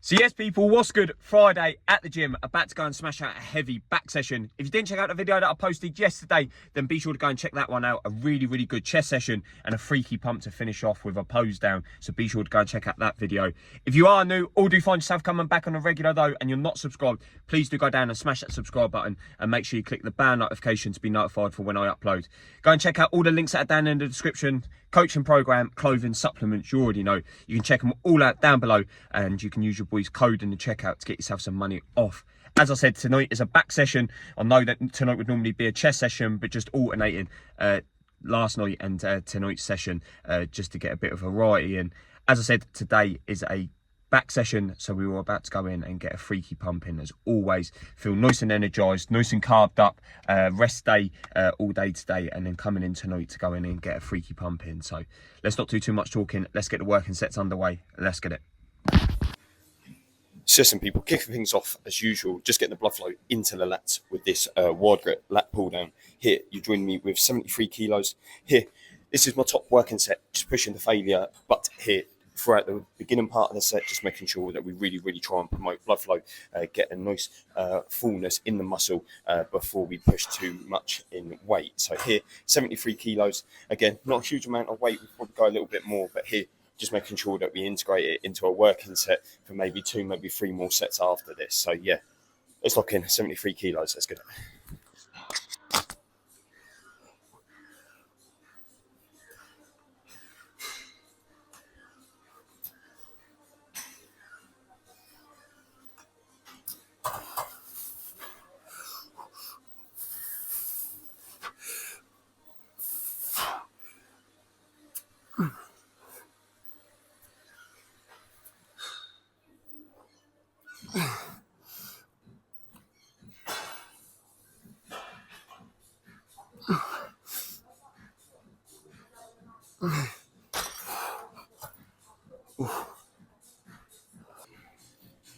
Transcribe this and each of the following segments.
So yes, people, what's good? Friday at the gym, about to go and smash out a heavy back session. If you didn't check out the video that I posted yesterday, then be sure to go and check that one out. A really, really good chest session and a freaky pump to finish off with a pose down. So be sure to go and check out that video. If you are new or do find yourself coming back on a regular though, and you're not subscribed, please do go down and smash that subscribe button and make sure you click the bell notification to be notified for when I upload. Go and check out all the links that are down in the description. Coaching program, clothing, supplements, you already know. You can check them all out down below and you can use your boy's code in the checkout to get yourself some money off. As I said, tonight is a back session. I know that tonight would normally be a chest session, but just alternating last night and tonight's session just to get a bit of variety. And as I said, today is a back session, so we were about to go in and get a freaky pump in as always. Feel nice and energized, nice and carved up. Rest day all day today, and then coming in tonight to go in and get a freaky pump in. So let's not do too much talking. Let's get the working sets underway. Let's get it. So listen, people, kicking things off as usual, just getting the blood flow into the lats with this wide grip lat pull down. Here, you join me with 73 kilos. Here, this is my top working set, just pushing to failure, but here, throughout the beginning part of the set, just making sure that we really try and promote blood flow, get a nice fullness in the muscle before we push too much in weight. So here, 73 kilos. Again, not a huge amount of weight. We probably go a little bit more, but here, just making sure that we integrate it into a working set for maybe 2, maybe 3 more sets after this. So yeah, let's lock in 73 kilos. Let's get it.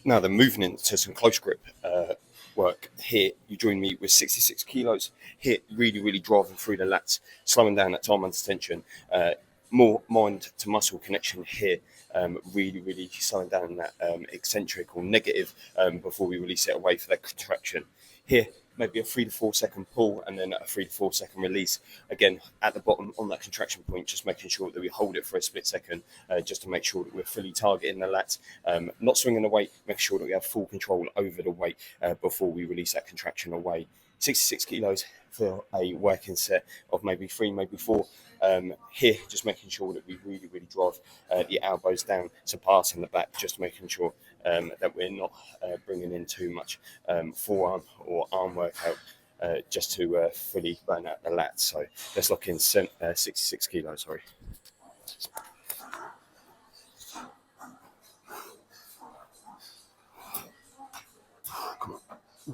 Now then, moving into some close grip work. Here, you join me with 66 kilos. Here, really driving through the lats, slowing down that time under tension. More mind to muscle connection here. Really slowing down that eccentric or negative before we release it away for that contraction. Here, maybe a 3 to 4 second pull and then a 3 to 4 second release. Again, at the bottom on that contraction point, just making sure that we hold it for a split second, just to make sure that we're fully targeting the lats, not swinging the weight, make sure that we have full control over the weight before we release that contraction away. 66 kilos for a working set of maybe 3, maybe 4. Here, just making sure that we really drive the elbows down, surpassing the back, just making sure that we're not bringing in too much forearm or arm workout just to fully burn out the lats. So let's lock in 66 kilos, sorry. Come on.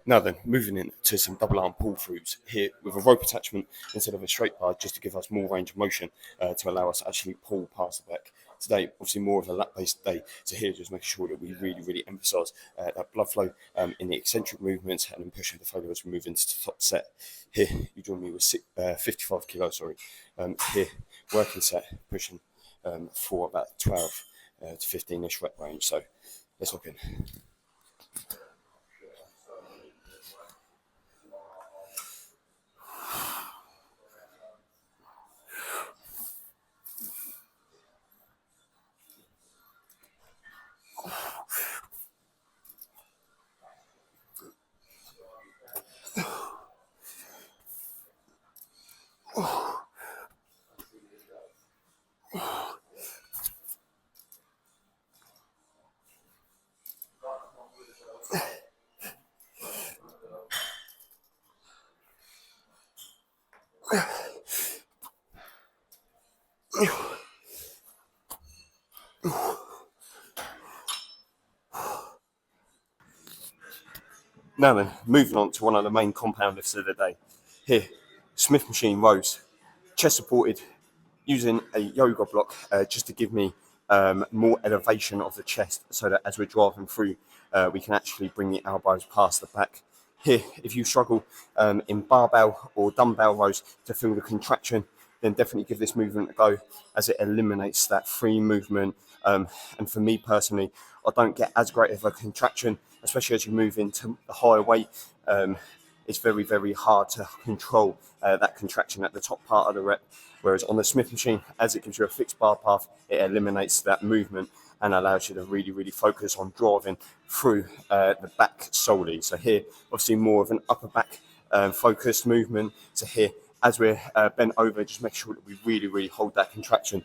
Now then, moving into some double arm pull throughs here with a rope attachment instead of a straight bar, just to give us more range of motion to allow us to actually pull past the back. Today, obviously more of a lat-based day, so here just making sure that we really emphasise that blood flow in the eccentric movements and then pushing the failure as we move into the top set. Here, you join me with 55 kilos, here, working set, pushing for about 12 to 15-ish rep range, so let's look in. Now then, moving on to one of the main compound lifts of the day. Here, Smith machine rows, chest supported, using a yoga block just to give me more elevation of the chest, so that as we're driving through, we can actually bring the elbows past the back. Here, if you struggle in barbell or dumbbell rows to feel the contraction, then definitely give this movement a go, as it eliminates that free movement. And for me personally, I don't get as great of a contraction, especially as you move into the higher weight. It's very, very hard to control that contraction at the top part of the rep. Whereas on the Smith machine, as it gives you a fixed bar path, it eliminates that movement and allows you to really, really focus on driving through the back solely. So here, obviously more of an upper back focused movement. So here, as we're bent over, just make sure that we really, really hold that contraction,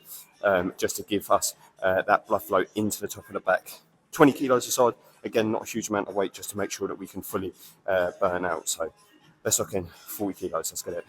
just to give us that blood flow into the top of the back. 20 kilos aside, again, not a huge amount of weight, just to make sure that we can fully burn out. So let's look in 40 kilos, let's get it.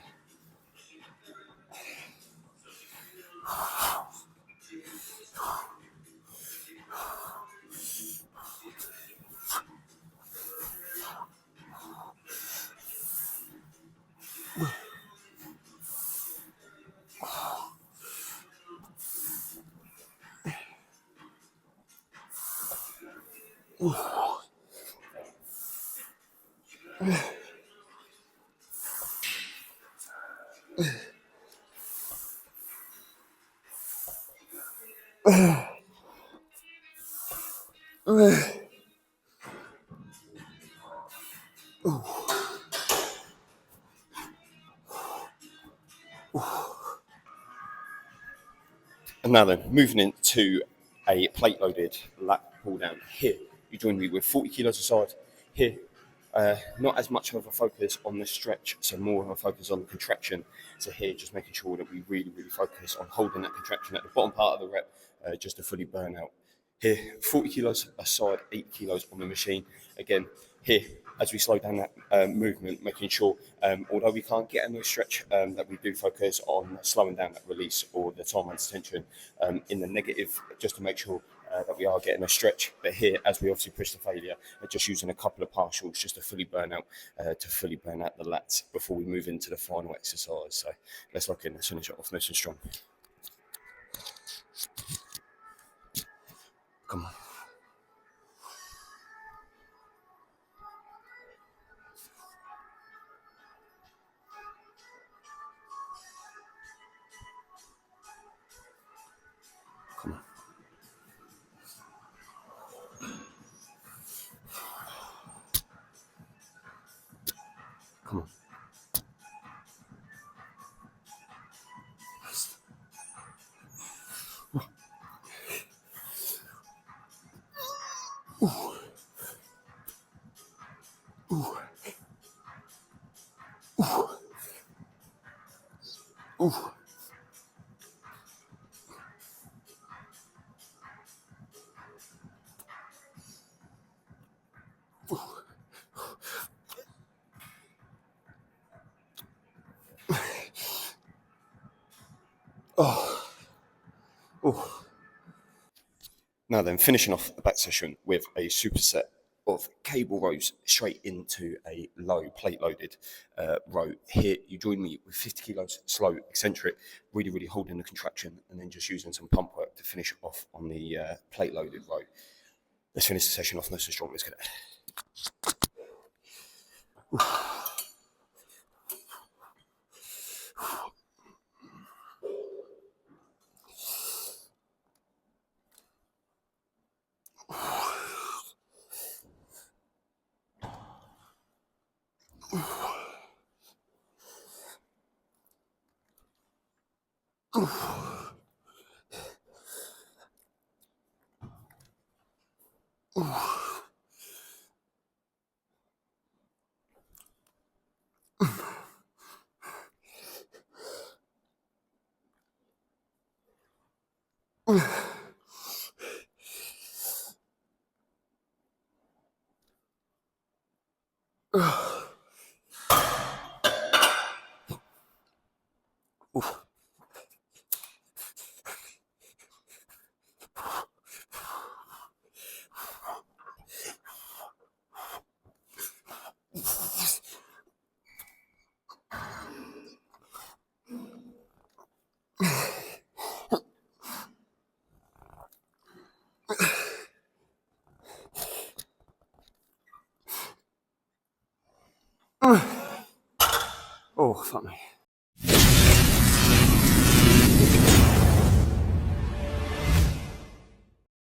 And now then, moving into a plate loaded lat pull down. Here, you join me with 40 kilos aside. Here, not as much of a focus on the stretch, so more of a focus on the contraction. So here, just making sure that we really, really focus on holding that contraction at the bottom part of the rep, just to fully burn out. Here, 40 kilos aside, 8 kilos on the machine. Again, here, as we slow down that movement, making sure, although we can't get a no stretch, that we do focus on slowing down that release or the time under tension in the negative, just to make sure that we are getting a stretch. But here, as we obviously push to failure, just using a couple of partials just to fully burn out the lats before we move into the final exercise. So let's lock in, let's finish it off nice and strong. Come on. Come on. Come on. Ooh. Oh. Oh. Now then, finishing off the back session with a superset of cable rows straight into a low plate loaded row. Here, you join me with 50 kilos, slow, eccentric, really, really holding the contraction, and then just using some pump work to finish off on the plate loaded row. Let's finish the session off nice and strong. Let's get it. Oh, fuck me.